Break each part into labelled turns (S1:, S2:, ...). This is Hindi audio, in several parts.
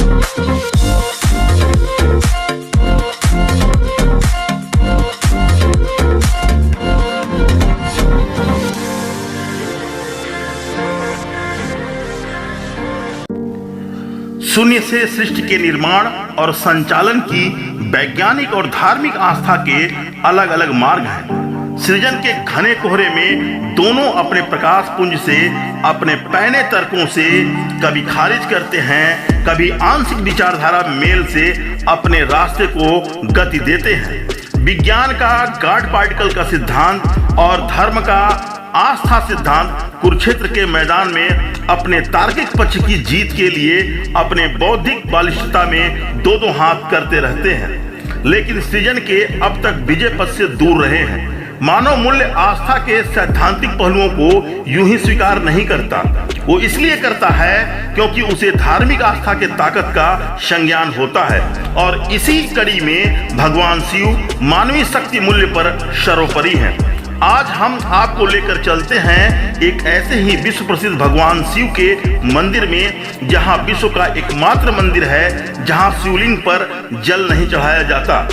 S1: शून्य से सृष्टि के निर्माण और संचालन की वैज्ञानिक और धार्मिक आस्था के अलग अलग मार्ग हैं। सृजन के घने कोहरे में दोनों अपने प्रकाश पुंज से, अपने पैने तर्कों से कभी खारिज करते हैं, कभी आंशिक विचारधारा मेल से अपने रास्ते को गति देते हैं। विज्ञान का गॉड पार्टिकल का सिद्धांत और धर्म का आस्था सिद्धांत कुरुक्षेत्र के मैदान में अपने तार्किक पक्ष की जीत के लिए अपने बौद्धिक बालिष्ठता में दो हाथ करते रहते हैं, लेकिन सृजन के अब तक विजय पथ से दूर रहे हैं। मानव मूल्य आस्था के सैद्धांतिक पहलुओं को यूं ही स्वीकार नहीं करता। वो इसलिए करता है क्योंकि उसे धार्मिक आस्था के ताकत का संज्ञान होता है, और इसी कड़ी में भगवान शिव मानवीय शक्ति मूल्य पर सर्वोपरि हैं। आज हम आपको लेकर चलते हैं एक ऐसे ही विश्व प्रसिद्ध भगवान शिव के मंदिर में, जहां विश्व का एकमात्र मंदिर है जहां शिवलिंग पर जल नहीं चढ़ाया जाता।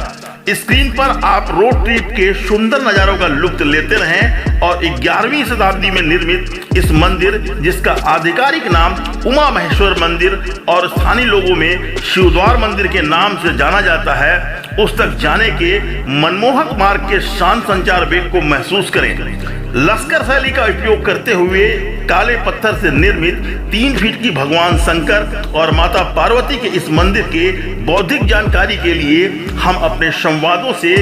S1: स्क्रीन पर आप रोड ट्रिप के सुंदर नजारों का लुत्फ लेते रहें और 11वीं शताब्दी में निर्मित इस मंदिर, जिसका आधिकारिक नाम उमा महेश्वर मंदिर और स्थानीय लोगों में शिवद्वार मंदिर के नाम से जाना जाता है, उस तक जाने के मनमोहक मार्ग के शांत संचार वेग को महसूस करें। लश्कर शैली का उपयोग करते हुए काले पत्थर से निर्मित 3 फीट की भगवान शंकर और माता पार्वती के इस मंदिर के बौद्धिक जानकारी के लिए हम अपने संवादों से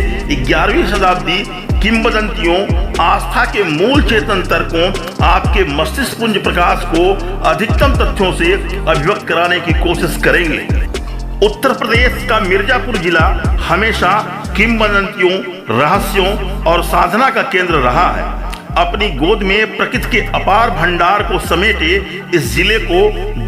S1: 11वीं शताब्दी किंवदंतियों, आस्था के मूल चेतन तर्कों, आपके मस्तिष्क पुंज प्रकाश को अधिकतम तथ्यों से अभिव्यक्त कराने की कोशिश करेंगे। उत्तर प्रदेश का मिर्जापुर जिला हमेशा किंवदंतियों, रहस्यों और साधना का केंद्र रहा है। अपनी गोद में प्रकृति के अपार भंडार को समेटे इस जिले को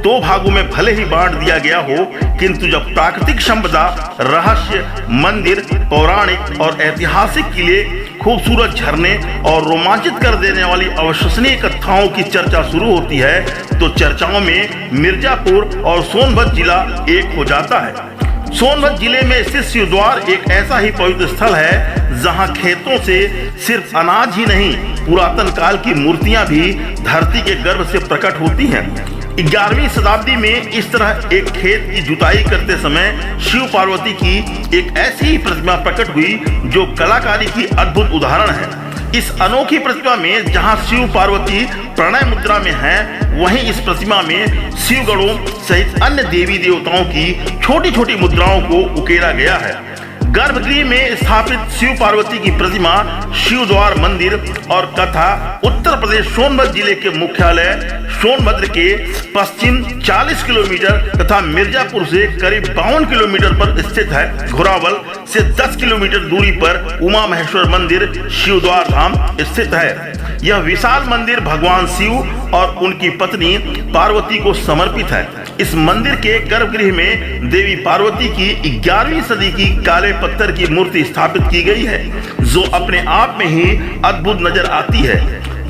S1: 2 भागों में भले ही बांट दिया गया हो, किंतु जब प्राकृतिक संपदा, रहस्य, मंदिर, पौराणिक और ऐतिहासिक किले, खूबसूरत झरने और रोमांचित कर देने वाली अविश्वसनीय कथाओं की चर्चा शुरू होती है, तो चर्चाओं में मिर्जापुर और सोनभद्र जिला एक हो जाता है। सोनभद्र जिले में स्थित शिवद्वार एक ऐसा ही पवित्र स्थल है जहां खेतों से सिर्फ अनाज ही नहीं, पुरातन काल की मूर्तियां भी धरती के गर्भ से प्रकट होती हैं। 11वीं शताब्दी में इस तरह एक खेत की जुताई करते समय शिव पार्वती की एक ऐसी ही प्रतिमा प्रकट हुई जो कलाकारी की अद्भुत उदाहरण है। इस अनोखी प्रतिमा में जहां शिव पार्वती प्रणय मुद्रा में हैं, वहीं इस प्रतिमा में शिव गणों सहित अन्य देवी देवताओं की छोटी छोटी मुद्राओं को उकेरा गया है। गर्भगृह में स्थापित शिव पार्वती की प्रतिमा, शिवद्वार मंदिर और कथा उत्तर प्रदेश सोनभद्र जिले के मुख्यालय सोनभद्र के पश्चिम 40 किलोमीटर तथा मिर्जापुर से करीब 52 किलोमीटर पर स्थित है। घोरावल से 10 किलोमीटर दूरी पर उमा महेश्वर मंदिर शिवद्वार धाम स्थित है। यह विशाल मंदिर भगवान शिव और उनकी पत्नी पार्वती को समर्पित है। इस मंदिर के गर्भगृह में देवी पार्वती की 11वीं सदी की काले पत्थर की मूर्ति स्थापित की गई है, जो अपने आप में ही अद्भुत नजर आती है।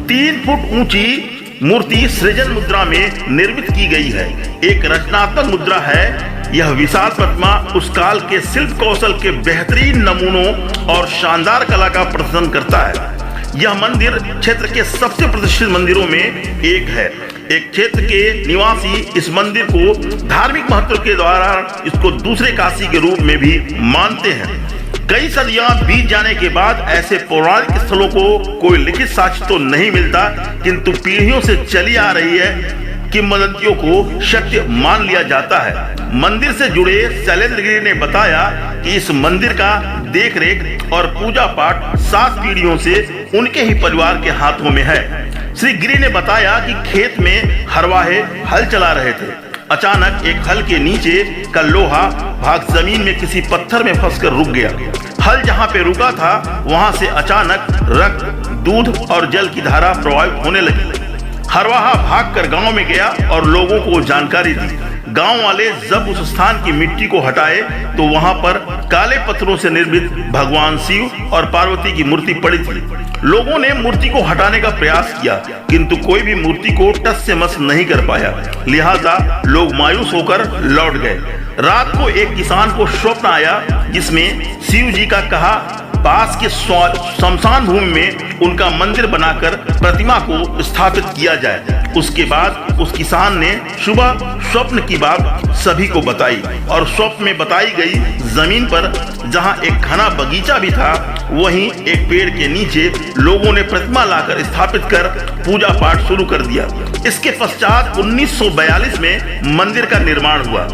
S1: 3 फुट ऊंची मूर्ति सृजन मुद्रा में निर्मित की गई है, एक रचनात्मक मुद्रा है। यह विशाल प्रतिमा उस काल के शिल्प कौशल के बेहतरीन नमूनों और शानदार कला का प्रदर्शन करता है। यह मंदिर क्षेत्र के सबसे प्रतिष्ठित मंदिरों में एक है। एक क्षेत्र के निवासी इस मंदिर को धार्मिक महत्व के द्वारा इसको दूसरे काशी के रूप में भी मानते हैं। कई सदियां बीत जाने के बाद ऐसे पौराणिक स्थलों को कोई लिखित साक्ष्य तो नहीं मिलता, किंतु पीढ़ियों से चली आ रही है किंवदंतियों को सत्य मान लिया जाता है। मंदिर से जुड़े शैलेंद्र गिरी ने बताया कि इस मंदिर का देखरेख और पूजा पाठ 7 पीढ़ियों से उनके ही परिवार के हाथों में है। श्री गिरी ने बताया कि खेत में हरवाहे हल चला रहे थे। अचानक एक हल के नीचे का लोहा भाग जमीन में किसी पत्थर में फंसकर रुक गया। हल जहां पे रुका था वहां से अचानक रक्त, दूध और जल की धारा प्रवाहित होने लगी। हरवाहा भागकर गांव में गया और लोगों को जानकारी दी। गांव वाले जब उस स्थान की मिट्टी को हटाए तो वहां पर काले पत्थरों से निर्मित भगवान शिव और पार्वती की मूर्ति पड़ी थी। लोगों ने मूर्ति को हटाने का प्रयास किया, किंतु कोई भी मूर्ति को टस से मस नहीं कर पाया। लिहाजा लोग मायूस होकर लौट गए। रात को एक किसान को स्वप्न आया जिसमें शिव जी का कहा पास के शमशान भूमि में उनका मंदिर बनाकर प्रतिमा को स्थापित किया जाए। उसके बाद उस किसान ने सुबह स्वप्न की बात सभी को बताई और स्वप्न में बताई गई जमीन पर जहां एक घना बगीचा भी था, वहीं एक पेड़ के नीचे लोगों ने प्रतिमा लाकर स्थापित कर पूजा पाठ शुरू कर दिया। इसके पश्चात 1942 में मंदिर का निर्माण हुआ।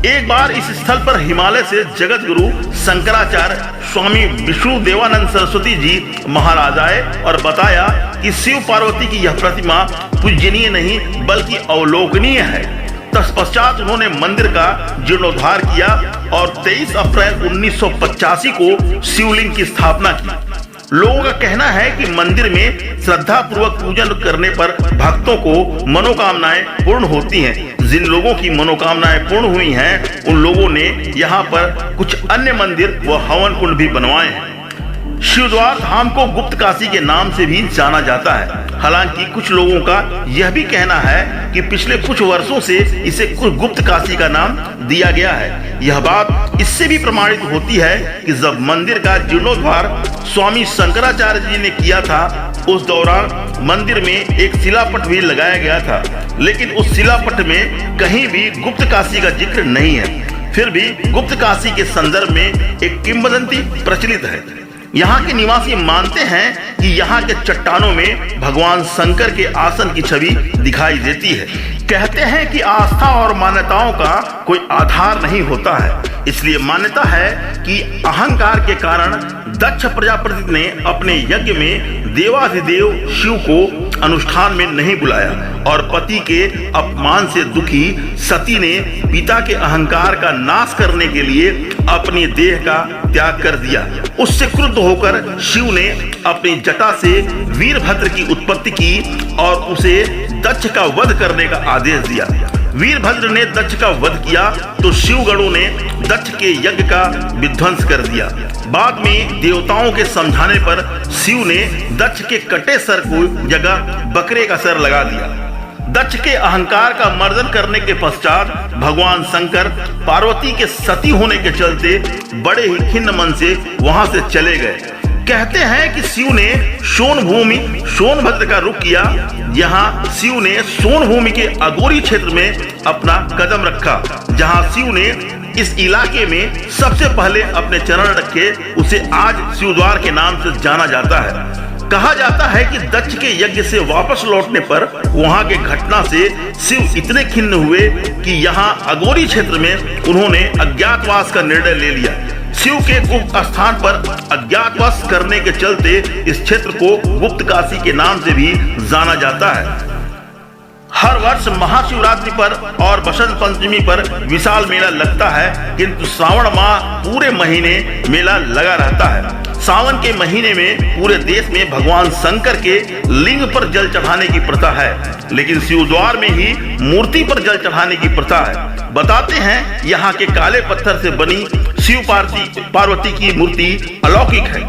S1: एक बार इस स्थल पर हिमालय से जगत गुरु शंकराचार्य स्वामी विष्णु देवानंद सरस्वती जी महाराज आए और बताया कि शिव पार्वती की यह प्रतिमा पूजनीय नहीं बल्कि अवलोकनीय है। तत्पश्चात उन्होंने मंदिर का जीर्णोद्धार किया और 23 अप्रैल 1985 को शिवलिंग की स्थापना की। लोगों का कहना है कि मंदिर में श्रद्धा पूर्वक पूजन करने पर भक्तों को मनोकामनाएं पूर्ण होती हैं। जिन लोगों की मनोकामनाएं पूर्ण हुई हैं, उन लोगों ने यहाँ पर कुछ अन्य मंदिर व हवन कुंड भी बनवाए हैं। शिवद्वार धाम को गुप्त काशी के नाम से भी जाना जाता है। हालांकि कुछ लोगों का यह भी कहना है कि पिछले कुछ वर्षों से इसे गुप्त काशी का नाम दिया गया है। यह बात इससे भी प्रमाणित होती है कि जब मंदिर का जीर्णोद्धार स्वामी शंकराचार्य जी ने किया था, उस दौरान मंदिर में एक शिलापट भी लगाया गया था, लेकिन उस शिलापट में कहीं भी गुप्त काशी का जिक्र नहीं है। फिर भी गुप्त काशी के संदर्भ में एक किंवदंती प्रचलित है। यहाँ के निवासी मानते हैं कि यहाँ के चट्टानों में भगवान शंकर के आसन की छवि दिखाई देती है। कहते हैं कि आस्था और मान्यताओं का कोई आधार नहीं होता है, इसलिए मान्यता है कि अहंकार के कारण दक्ष प्रजापति ने अपने यज्ञ में देवाधिदेव शिव को अनुष्ठान में नहीं बुलाया और पति के अपमान से दुखी सती ने पिता के अहंकार का नाश करने के लिए अपनी देह का त्याग कर दिया। उससे क्रुद्ध होकर शिव ने अपनी जटा से वीरभद्र की उत्पत्ति की और उसे दक्ष का वध करने का आदेश दिया। वीरभद्र ने दक्ष का वध किया तो शिवगणों ने दक्ष के यज्ञ का विध्वंस कर दिया। बाद में देवताओं के समझाने पर शिव ने दक्ष के कटे सर को जगह बकरे का सर लगा दिया। दक्ष के अहंकार का मर्दन करने के पश्चात भगवान शंकर पार्वती के सती होने के चलते बड़े ही खिन्न मन से वहां से चले गए। कहते हैं कि शिव ने सोनभद्र का रुख किया। यहाँ शिव ने सोनभूमि के अगोरी क्षेत्र में अपना कदम रखा, जहाँ शिव ने इस इलाके में सबसे पहले अपने चरण रखे। उसे आज शिवद्वार के नाम से जाना जाता है। कहा जाता है कि दक्ष के यज्ञ से वापस लौटने पर वहां के घटना से शिव इतने खिन्न हुए कि यहाँ अगोरी क्षेत्र में उन्होंने अज्ञातवास का निर्णय ले लिया। शिव के गुप्त स्थान पर अज्ञातवास करने के चलते इस क्षेत्र को गुप्त काशी के नाम से भी जाना जाता है। हर वर्ष महाशिवरात्रि पर और बसंत पंचमी पर विशाल मेला लगता है, किंतु श्रावण माह पूरे महीने मेला लगा रहता है। सावन के महीने में पूरे देश में भगवान शंकर के लिंग पर जल चढ़ाने की प्रथा है, लेकिन शिवद्वार में ही मूर्ति पर जल चढ़ाने की प्रथा है। बताते हैं यहाँ के काले पत्थर से बनी शिव पार्वती की मूर्ति अलौकिक है।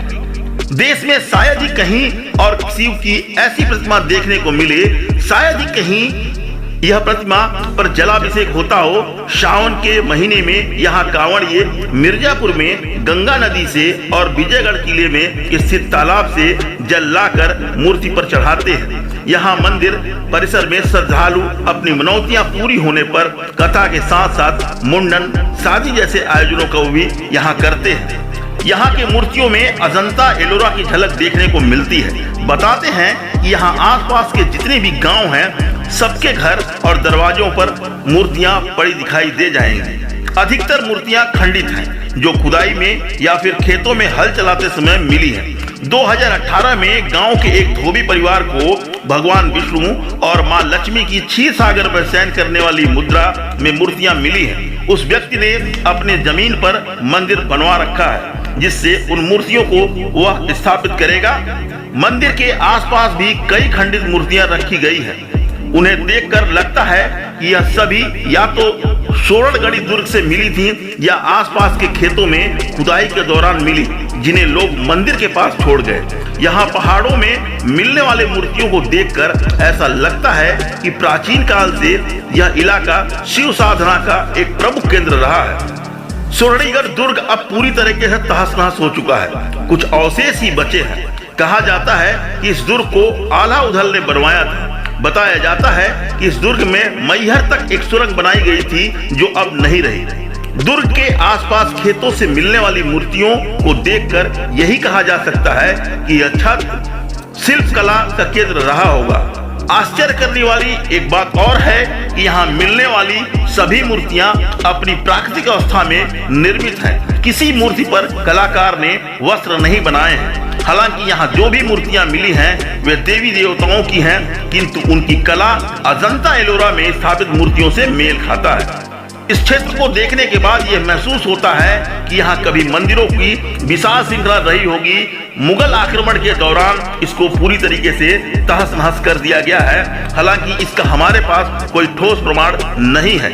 S1: देश में शायद ही कहीं और शिव की ऐसी प्रतिमा देखने को मिले। शायद ही कहीं यह प्रतिमा पर जलाभिषेक होता हो। सावन के महीने में यहाँ कांवड़िए मिर्जापुर में गंगा नदी से और विजयगढ़ किले में स्थित तालाब से जल लाकर मूर्ति पर चढ़ाते हैं। यहाँ मंदिर परिसर में श्रद्धालु अपनी मनौतियां पूरी होने पर कथा के साथ साथ मुंडन, शादी जैसे आयोजनों को भी यहाँ करते हैं। यहाँ की मूर्तियों में अजंता एलोरा की झलक देखने को मिलती है। बताते हैं कि यहाँ आसपास के जितने भी गांव हैं, सबके घर और दरवाजों पर मूर्तियां पड़ी दिखाई दे जाएंगी। अधिकतर मूर्तियां खंडित हैं, जो खुदाई में या फिर खेतों में हल चलाते समय मिली हैं। 2018 में गांव के एक धोबी परिवार को भगवान विष्णु और मां लक्ष्मी की क्षीर सागर पर शयन करने वाली मुद्रा में मूर्तियां मिली हैं। उस व्यक्ति ने अपने जमीन पर मंदिर बनवा रखा है, जिससे उन मूर्तियों को वह स्थापित करेगा। मंदिर के आसपास भी कई खंडित मूर्तियां रखी गई हैं। उन्हें देखकर लगता है कि यह सभी या तो सोरणगढ़ी दुर्ग से मिली थी या आसपास के खेतों में खुदाई के दौरान मिली, जिन्हें लोग मंदिर के पास छोड़ गए। यहाँ पहाड़ों में मिलने वाले मूर्तियों को देखकर ऐसा लगता है कि प्राचीन काल से यह इलाका शिव साधना का एक प्रमुख केंद्र रहा है। सोरणीगढ़ दुर्ग अब पूरी तरीके से तहस नहस हो चुका है, कुछ अवशेष ही बचे हैं। कहा जाता है कि इस दुर्ग को आला उधल ने बनवाया था। बताया जाता है कि इस दुर्ग में मैहर तक एक सुरंग बनाई गई थी जो अब नहीं रही। दुर्ग के आसपास खेतों से मिलने वाली मूर्तियों को देखकर यही कहा जा सकता है कि यह छत शिल्प कला का केंद्र रहा होगा। आश्चर्य करने वाली एक बात और है कि यहाँ मिलने वाली सभी मूर्तियां अपनी प्राकृतिक अवस्था में निर्मित हैं। किसी मूर्ति पर कलाकार ने वस्त्र नहीं बनाए हैं। हालांकि यहाँ जो भी मूर्तियां मिली हैं वे देवी देवताओं की हैं, किंतु उनकी कला अजंता एलोरा में स्थापित मूर्तियों से मेल खाता है। इस क्षेत्र को देखने के बाद यह महसूस होता है कि यहाँ कभी मंदिरों की विशाल श्रृंखला रही होगी। मुगल आक्रमण के दौरान इसको पूरी तरीके से तहस नहस कर दिया गया है। हालांकि इसका हमारे पास कोई ठोस प्रमाण नहीं है।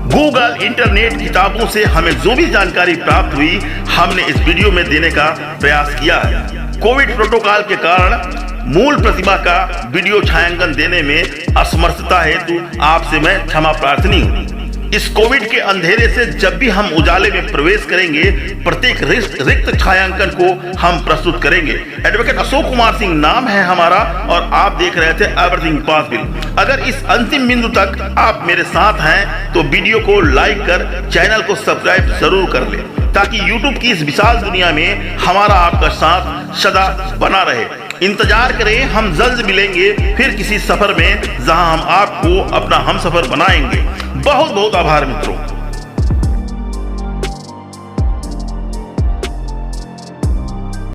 S1: गूगल, इंटरनेट, किताबों से हमें जो भी जानकारी प्राप्त हुई हमने इस वीडियो में देने का प्रयास किया है। कोविड प्रोटोकॉल के कारण मूल प्रतिमा का वीडियो छायांकन देने में असमर्थता हेतु आपसे मैं क्षमा प्रार्थनी हूँ। इस कोविड के अंधेरे से जब भी हम उजाले में प्रवेश करेंगे, प्रत्येक रिक्त छायांकन को हम प्रस्तुत करेंगे। एडवोकेट अशोक कुमार सिंह नाम है हमारा और आप देख रहे थे एवरीथिंग पॉसिबल। अगर इस अंतिम बिंदु तक आप मेरे साथ हैं तो वीडियो को लाइक कर चैनल को सब्सक्राइब जरूर कर ले, ताकि यूट्यूब की इस विशाल दुनिया में हमारा आपका साथ सदा बना रहे। इंतजार करें, हम जल्द मिलेंगे फिर किसी सफर में जहां हम आपको अपना हमसफर बनाएंगे। बहुत बहुत आभार मित्रों।